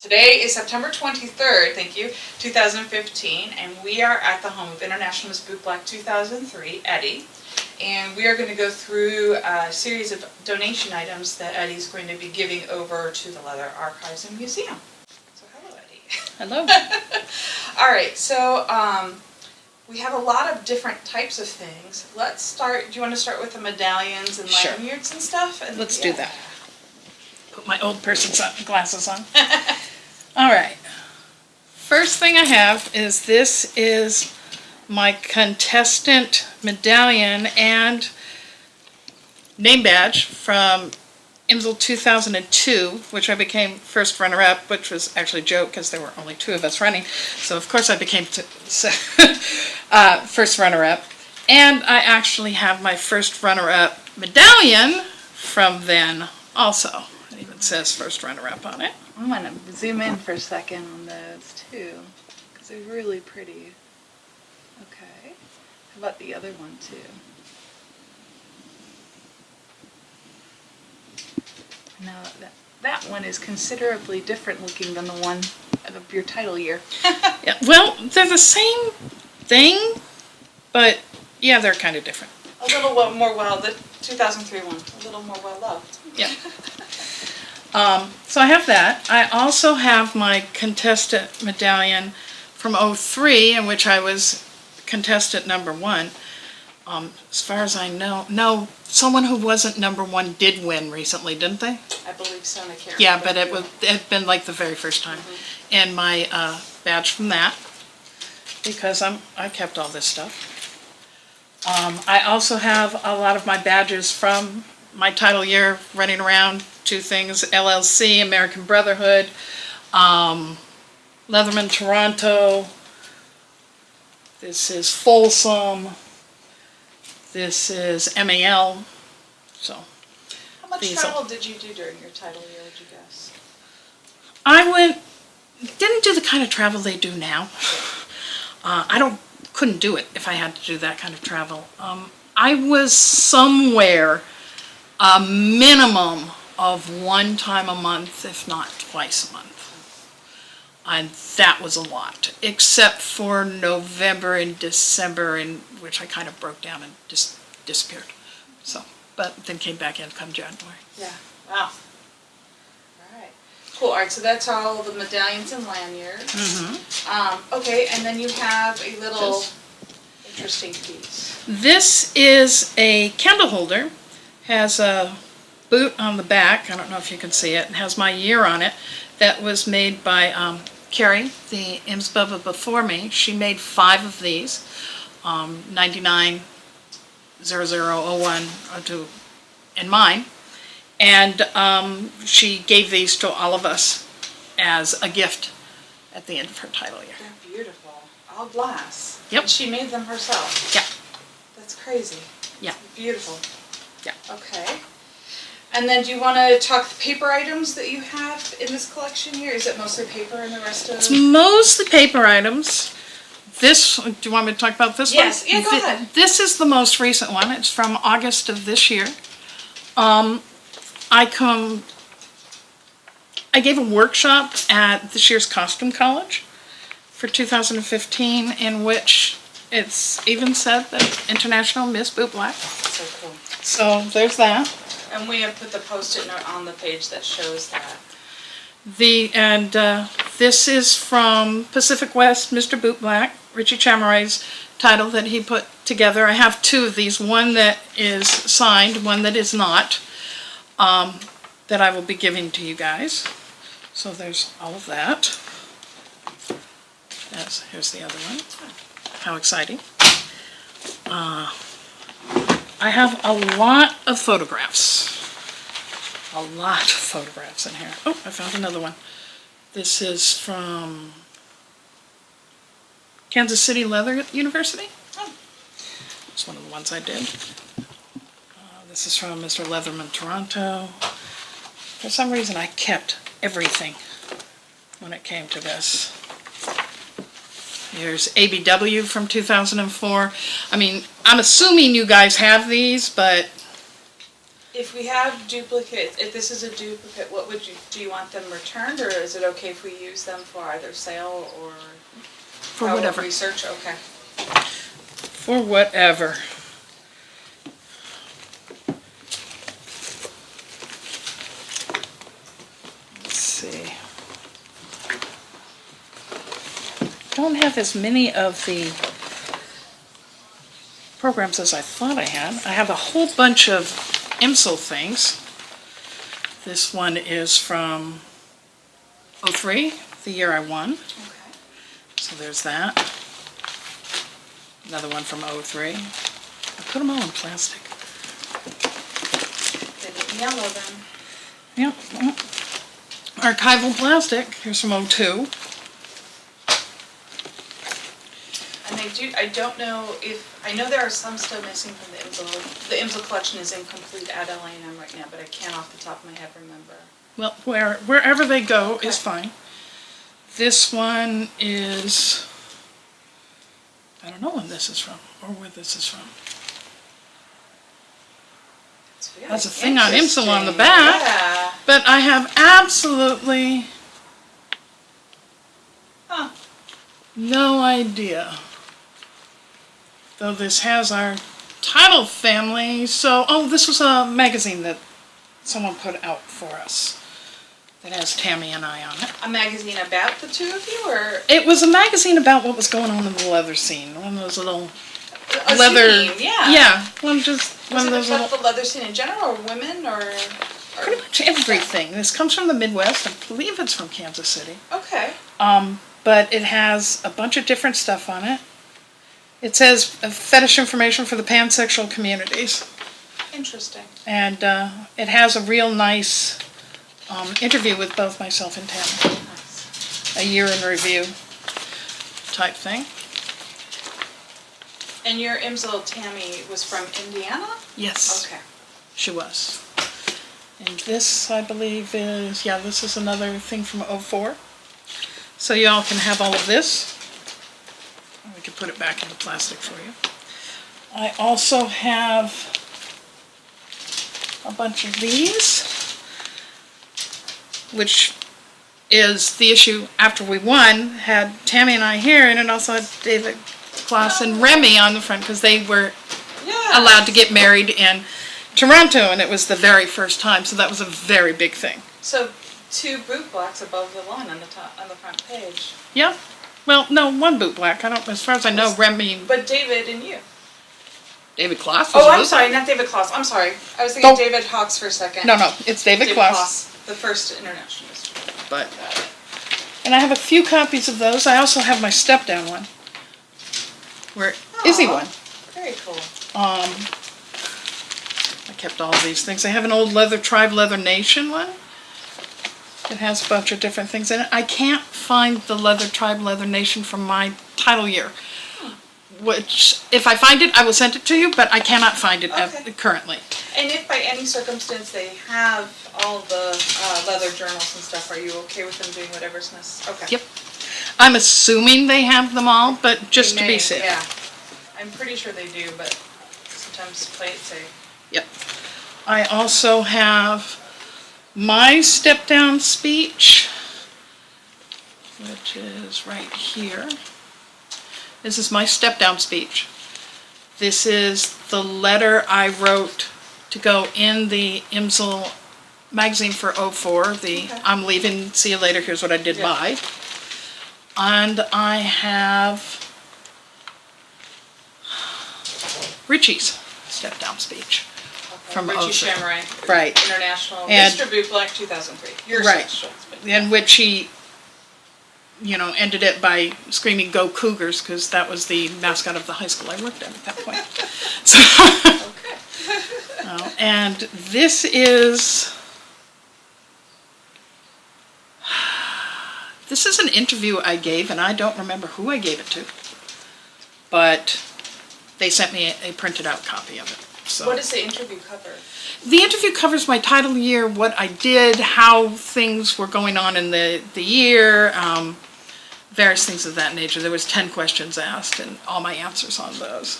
Today is September 23rd, thank you, 2015, and we are at the home of International Miss Bootblack 2003, Eddie. And we are going to go through a series of donation items that Eddie's going to be giving over to the Leather Archives and Museum. So hello, Eddie. Hello. All right, so we have a lot of different types of things. Let's start, do you want to start with the medallions and Sure. lanyards and stuff? And, Let's do that. Put my old person's glasses on. All right. First thing I have is this is my contestant medallion and name badge from IMsBB 2002, which I became first runner-up, which was actually a joke because there were only two of us running. So of course I became first runner-up. And I actually have my first runner-up medallion from then also. It even says first runner-up on it. I'm going to zoom in for a second on those too, because they're really pretty. Okay. How about the other one too? Now that one is considerably different looking than the one of your title year. Yeah, well, they're the same thing, but yeah, they're kind of different. A little more the 2003 one, a little more well loved. Yeah. So I have that. I also have my contestant medallion from '03, in which I was contestant number 1. As far as I know, no, someone who wasn't number 1 did win recently, didn't they? I believe so, and I can't Yeah, remember. but it had been like the very first time. And my badge from that, because I kept all this stuff. I also have a lot of my badges from my title year running around. 2 things: LLC, American Brotherhood, Leatherman Toronto. This is Folsom. This is MAL. So How much these travel did you do during your title year, would you guess? I didn't do the kind of travel they do now. Couldn't do it if I had to do that kind of travel. I was somewhere a minimum of 1 time a month, if not twice a month. And that was a lot, except for November and December, in which I kind of broke down and just disappeared. So, but then came back in come January. Yeah, wow. All right, cool. All right, so that's all the medallions and lanyards. Okay, and then you have a little interesting piece. This is a candle holder. Has a boot on the back. I don't know if you can see it. It has my year on it. That was made by Carrie, the IMsBB before me. She made 5 of these, 99, 0001, 02, and mine. And she gave these to all of us as a gift at the end of her title year. They're beautiful. All glass. Yep. And she made them herself. Yeah. That's crazy. Yeah. Beautiful. Yeah. Okay. And then do you want to talk the paper items that you have in this collection here? Is it mostly paper and the rest of It's mostly paper items. This, do you want me to talk about this one? Yes. Yeah, go ahead. This is the most recent one. It's from August of this year. I gave a workshop at this year's Costume College for 2015, in which it's even said that International Miss Bootblack. So cool. So there's that. And we have put the post-it note on the page that shows that. This is from Pacific West, Mr. Bootblack, Richie Chamaray's title that he put together. I have 2 of these, one that is signed, one that is not, that I will be giving to you guys. So there's all of that. Here's the other one. How exciting. I have a lot of photographs. A lot of photographs in here. Oh, I found another one. This is from Kansas City Leather University. Oh. It's one of the ones I did. This is from Mr. Leatherman Toronto. For some reason I kept everything when it came to this. Here's ABW from 2004. I mean, I'm assuming you guys have these, but If we have duplicates, if this is a duplicate, do you want them returned, or is it okay if we use them for either sale or For whatever. research? Okay. For whatever. Let's see. Don't have as many of the programs as I thought I had. I have a whole bunch of IMSL things. This one is from '03, the year I won. Okay. So there's that. Another one from '03. I put them all in plastic. They didn't yellow then. Yep. Archival plastic. Here's from '02. And I don't know if, I know there are some still missing from the IMsL. The IMsL collection is incomplete at LA&M right now, but I can't off the top of my head remember. Well, wherever they go Okay. is fine. This one is, I don't know when this is from, or where this is from. It's very Has a thing on IMsL on the interesting. back. Yeah. But I have absolutely Huh. no idea. Though this has our title family, so, oh, this was a magazine that someone put out for us that has Tammy and I on it. A magazine about the two of you, or It was a magazine about what was going on in the leather scene. One of those little a leather. scene? Yeah. Yeah, one Was of it those about little. the leather scene in general, or women, or Pretty much everything. This comes from the Midwest. I believe it's from Kansas City. Okay. But it has a bunch of different stuff on it. It says fetish information for the pansexual communities. Interesting. And it has a real nice interview with both myself and Tammy. Nice. A year in review type thing. And your IMsL Tammy was from Indiana? Yes, Okay. she was. And this, I believe, is, yeah, this is another thing from '04. So y'all can have all of this. We can put it back into plastic for you. I also have a bunch of these, which is the issue after we won, had Tammy and I here, and it also had David Klaus and Remy on the front, because they were Yeah. allowed to get married in Toronto, and it was the very first time, so that was a very big thing. So 2 boot blocks above the line on the top, on the front page. Yeah. Well, no, one boot black. I don't, as far as I know, Remy, But David and you. David Klaus was Oh, a I'm boot sorry, not David Klaus. I'm sorry. I was thinking Oh. David Hawks for a second. No, it's David Klaus. the first internationalist. But, and I have a few copies of those. I also have my step down one, where Izzy Aw. won. Very cool. I kept all of these things. I have an old Leather Tribe, Leather Nation one. It has a bunch of different things in it. I can't find the Leather Tribe, Leather Nation from my title year. Which, if I find it, I will send it to you, but I cannot find it Okay. currently. And if by any circumstance they have all the leather journals and stuff, are you okay with them doing whatever's necessary? Okay. Yep. I'm assuming they have them all, but just They to may, be safe. Yeah. I'm pretty sure they do, but sometimes play it safe. Yep. I also have my step-down speech, which is right here. This is my step-down speech. This is the letter I wrote to go in the IMsL magazine for '04, the Okay. I'm leaving, see you later, here's what I did Yeah. by. And I have Richie's step-down speech. Okay. From Richie 03. Shamroy. Right. International. And- Mr. Boot Black 2003. Your Right. special. In which he, ended it by screaming, "Go Cougars," because that was the mascot of the high school I worked at that point. So, Okay. and this is an interview I gave, and I don't remember who I gave it to, but they sent me a printed out copy of it. So. What does the interview cover? The interview covers my title year, what I did, how things were going on in the year, various things of that nature. There was 10 questions asked and all my answers on those.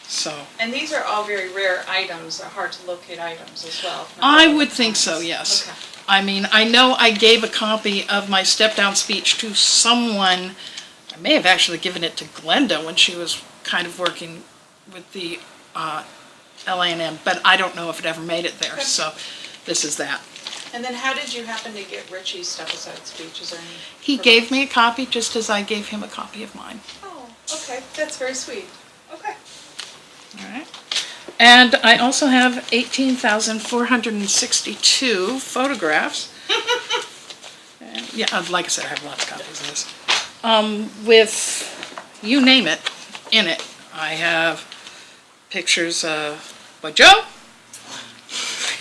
So And these are all very rare items, hard to locate items as well. I would think so, yes. Okay. I mean, I know I gave a copy of my step-down speech to someone. I may have actually given it to Glenda when she was kind of working with the LA&M, but I don't know if it ever made it there, Okay. so this is that. And then how did you happen to get Richie's step-aside speech? Is there any? He gave me a copy just as I gave him a copy of mine. Oh, okay, that's very sweet. Okay. All right. And I also have 18,462 photographs. And, yeah, like I said, I have lots of copies of this. With you name it in it. I have pictures of Boy Joe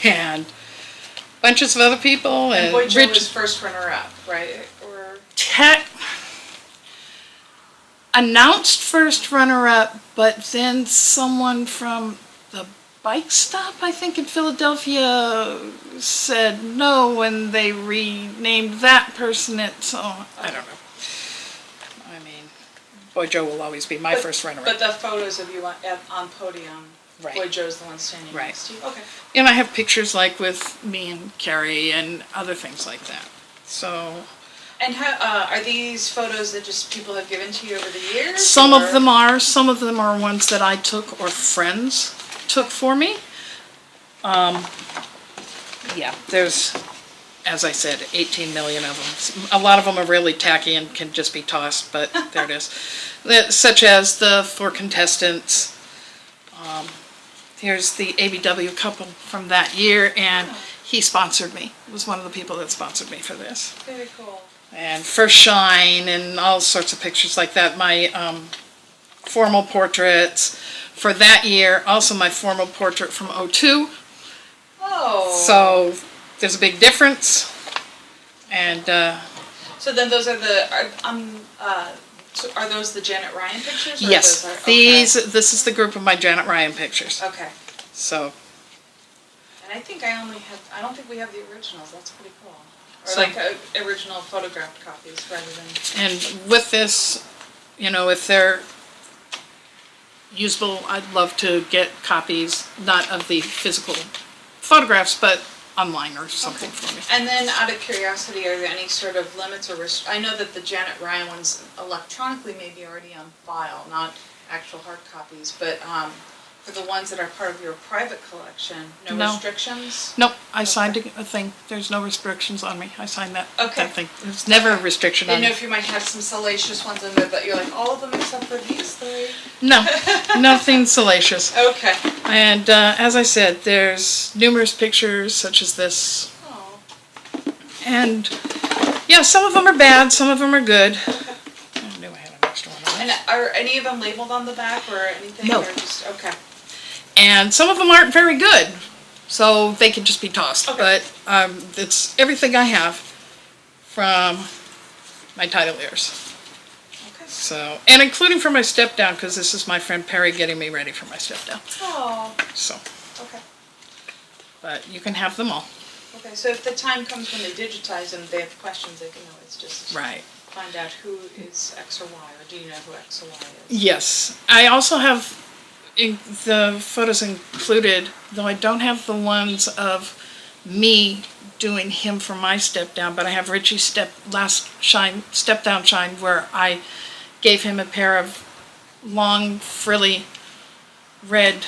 and bunches of other people. And Boy Joe was first runner-up, right? Or announced first runner-up, but then someone from the bike stop, I think in Philadelphia, said no when they renamed that person it, so I don't know. I mean, Boy Joe will always be my first runner-up. But the photos of you on podium, Right. Boy Joe's the one standing Right. next to you? Okay. And I have pictures like with me and Carrie and other things like that. So And how, are these photos that just people have given to you over the years? some or? of them are ones that I took or friends took for me. Yeah, there's, as I said, 18 million of them. A lot of them are really tacky and can just be tossed, but there it is. Such as the 4 contestants. Here's the ABW couple from that year, and he sponsored me. He was one of the people that sponsored me for this. Very cool. And First Shine and all sorts of pictures like that. My formal portraits for that year, also my formal portrait from '02. Oh. So there's a big difference. And So then those are so are those the Janet Ryan pictures? Or yes, those are, okay. this is the group of my Janet Ryan pictures. Okay. So And I think I don't think we have the originals. That's pretty cool. Or So- like original photographed copies rather than. and with this, you know, if they're usable, I'd love to get copies, not of the physical photographs, but online or something for me. And then out of curiosity, are there any sort of limits or I know that the Janet Ryan ones electronically may be already on file, not actual hard copies, but for the ones that are part of your private collection, no restrictions? Nope, I signed a thing. There's no restrictions on me. I signed that Okay. thing. There's never a restriction on Didn't know me. if you might have some salacious ones in there that you're like, all of them except for these 3? No, nothing salacious. Okay. And as I said, there's numerous pictures such as this. Oh. And yeah, some of them are bad, some of them are good. I knew I had an extra one on And this. are any of them labeled on the back or anything? No. Or just, okay. And some of them aren't very good, so they can just be tossed. Okay. But it's everything I have from my title years. Okay. So, and including for my step down, because this is my friend Perry getting me ready for my step down. Oh, So, okay. but you can have them all. Okay, so if the time comes when they digitize them, they have questions, they can always just Right. find out who is X or Y, or do you know who X or Y is? Yes. I also have the photos included, though I don't have the ones of me doing him for my step down, but I have Richie's step down shine where I gave him a pair of long frilly red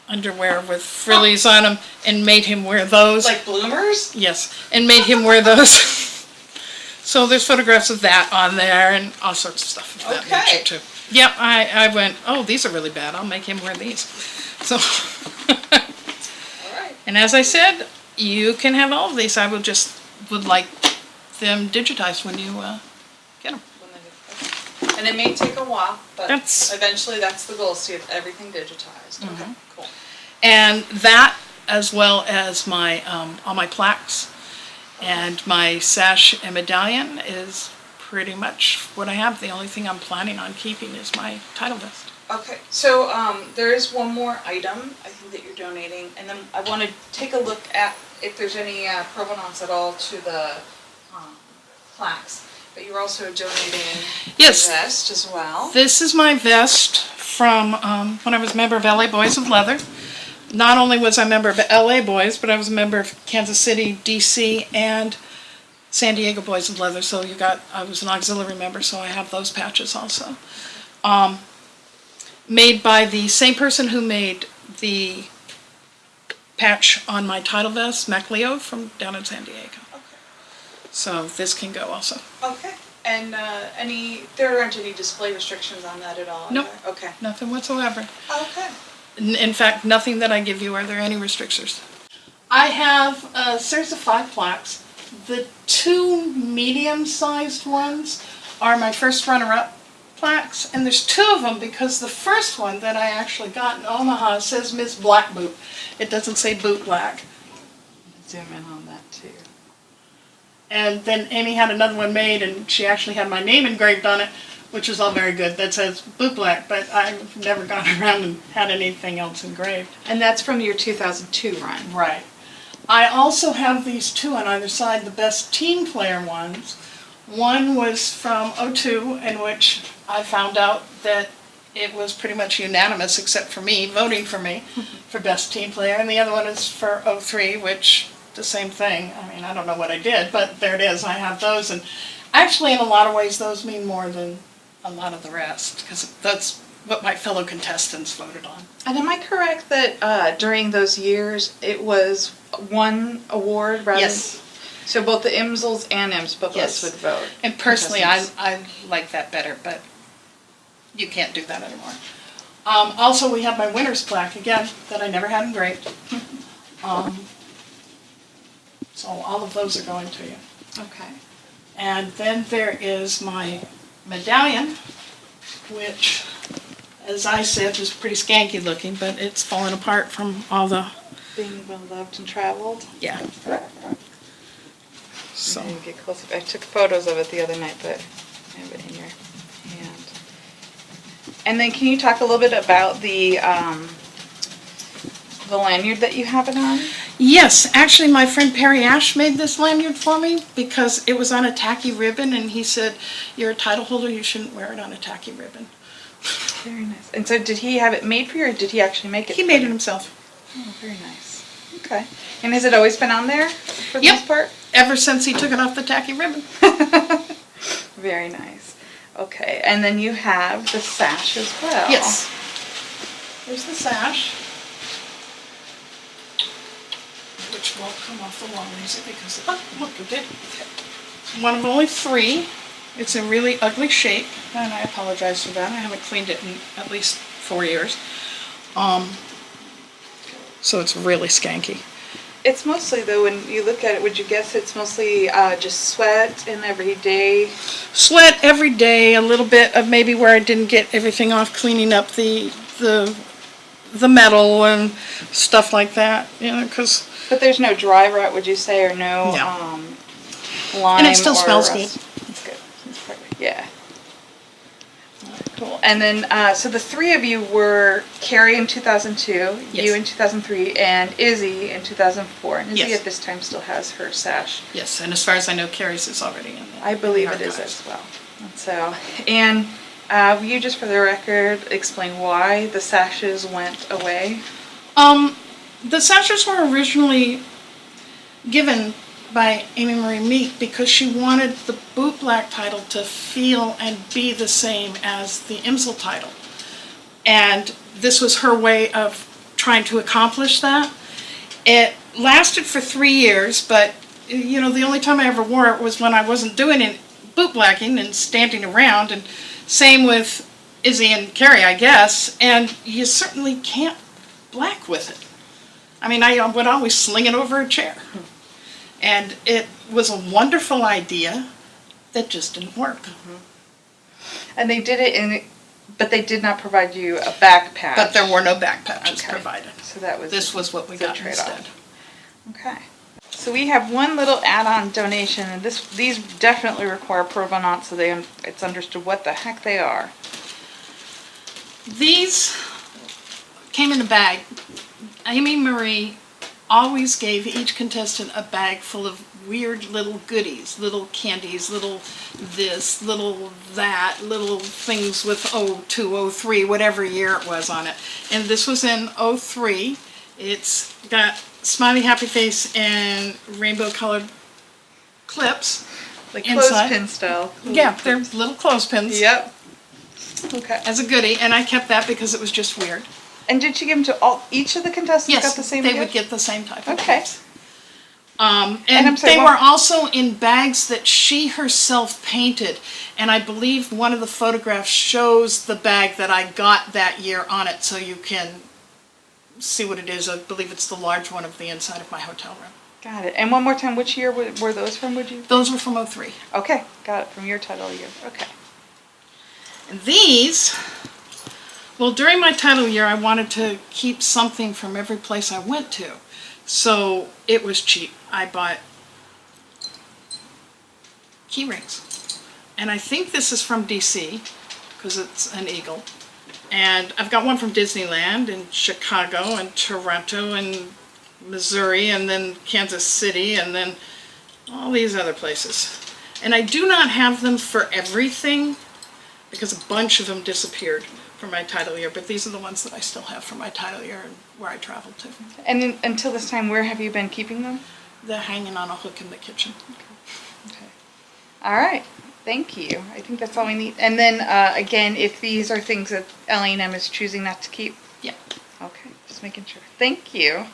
underwear with frillies on them and made him wear those. Like bloomers? Yes, and made him wear those. So there's photographs of that on there and all sorts of stuff of that Okay. nature too. Yep, I went, oh, these are really bad, I'll make him wear these. So, All right. and as I said, you can have all of these. I would like them digitized when you get them. When they- okay. And it may take a while, but That's- eventually that's the goal, see everything digitized. Okay, cool. And that, as well as my all my plaques and my sash and medallion, is pretty much what I have. The only thing I'm planning on keeping is my title vest. Okay, so there is one more item I think that you're donating, and then I want to take a look at if there's any provenance at all to the plaques. But you're also donating Yes. a vest as well. This is my vest from when I was a member of LA Boys of Leather. Not only was I a member of LA Boys, but I was a member of Kansas City, DC, and San Diego Boys of Leather. So I was an auxiliary member, so I have those patches also. Made by the same person who made the patch on my title vest, MacLeo, from down in San Diego. Okay. So this can go also. Okay. And there aren't any display restrictions on that at all? Nope. Either? Okay. Nothing whatsoever. Okay. In fact, nothing that I give you are there any restrictions. I have a series of 5 plaques. The 2 medium-sized ones are my first runner-up plaques, and there's 2 of them because the first one that I actually got in Omaha says Miss Black Boot. It doesn't say Boot Black. Zoom in on that too. And then Amy had another one made, and she actually had my name engraved on it, which is all very good. That says Boot Black, but I've never gone around and had anything else engraved. And that's from your 2002 run. Right. I also have these 2 on either side, the best team player ones. One was from '02, in which I found out that it was pretty much unanimous, except for me, voting for me for best team player. And the other one is for '03, which, the same thing. I mean, I don't know what I did, but there it is. I have those. And actually, in a lot of ways, those mean more than a lot of the rest, because that's what my fellow contestants voted on. And am I correct that during those years it was one award rather? Yes. So both the IMsLs and IMsBB Yes. would vote. And personally, I like that better, but you can't do that anymore. Also, we have my winner's plaque, again, that I never had engraved. So all of those are going to you. Okay. And then there is my medallion, which, as I said, is pretty skanky looking, but it's fallen apart from all the... Being well loved and traveled. Yeah. So. You get close. I took photos of it the other night, but I have it in your hand. And then can you talk a little bit about the lanyard that you have it on? Yes, actually my friend Perry Ash made this lanyard for me because it was on a tacky ribbon, and he said, "You're a title holder, you shouldn't wear it on a tacky ribbon." Very nice. And so did he have it made for you, or did he actually make it? He made it himself. Oh, very nice. Okay. And has it always been on there for the Yep. most part? Ever since he took it off the tacky ribbon. Very nice. Okay. And then you have the sash as well. Yes. Here's the sash, which won't come off the wall easy because, oh, look, it did. One of only 3. It's a really ugly shape, and I apologize for that. I haven't cleaned it in at least 4 years. So it's really skanky. It's mostly, though, when you look at it, would you guess it's mostly just sweat and everyday? Sweat every day, a little bit of maybe where I didn't get everything off cleaning up the metal and stuff like that, you know, because... But there's no dry rot, would you say, or no, lime? And it still or smells rust? good. It's good. It's perfect. Yeah. Cool. And then, so the 3 of you were Carrie in 2002, Yes. you in 2003, and Izzy in 2004. And Izzy Yes. at this time still has her sash. Yes, and as far as I know, Carrie's is already in there. I believe it is as well. And so, and will you just for the record explain why the sashes went away? The sashes were originally given by Amy Marie Meek because she wanted the Boot Black title to feel and be the same as the IMsL title. And this was her way of trying to accomplish that. It lasted for 3 years, but you know, the only time I ever wore it was when I wasn't doing any boot blacking and standing around, and same with Izzy and Carrie, I guess, and you certainly can't black with it. I mean, I would always sling it over a chair. And it was a wonderful idea that just didn't work. And they did it but they did not provide you a back patch. But there were no back patches Okay. provided. So that was This was what we the got trade-off. instead. Okay. So we have one little add-on donation, and these definitely require provenance, so it's understood what the heck they are. These came in a bag. Amy Marie always gave each contestant a bag full of weird little goodies, little candies, little this, little that, little things with 02, 03, whatever year it was on it. And this was in 03. It's got smiley happy face and rainbow colored clips. Like inside. clothespin style. Yeah, they're little clothespins. Yep. Okay. As a goodie, and I kept that because it was just weird. And did she give them to each of the contestants? Yes, got the same they gift? would get the same type of Okay. gifts. And And I'm sorry, they what- were also in bags that she herself painted. And I believe one of the photographs shows the bag that I got that year on it, so you can see what it is. I believe it's the large one of the inside of my hotel room. Got it. And one more time, which year were those from, would you? Those were from 03. Okay, got it, from your title year. Okay. And these, well, during my title year, I wanted to keep something from every place I went to. So it was cheap. I bought key rings. And I think this is from DC, because it's an eagle. And I've got one from Disneyland in Chicago and Toronto and Missouri and then Kansas City and then all these other places. And I do not have them for everything because a bunch of them disappeared from my title year, but these are the ones that I still have from my title year and where I traveled to. And until this time, where have you been keeping them? They're hanging on a hook in the kitchen. Okay. All right. Thank you. I think that's all we need. And then, again, if these are things that LA&M is choosing not to keep? Yeah. Okay, just making sure. Thank you.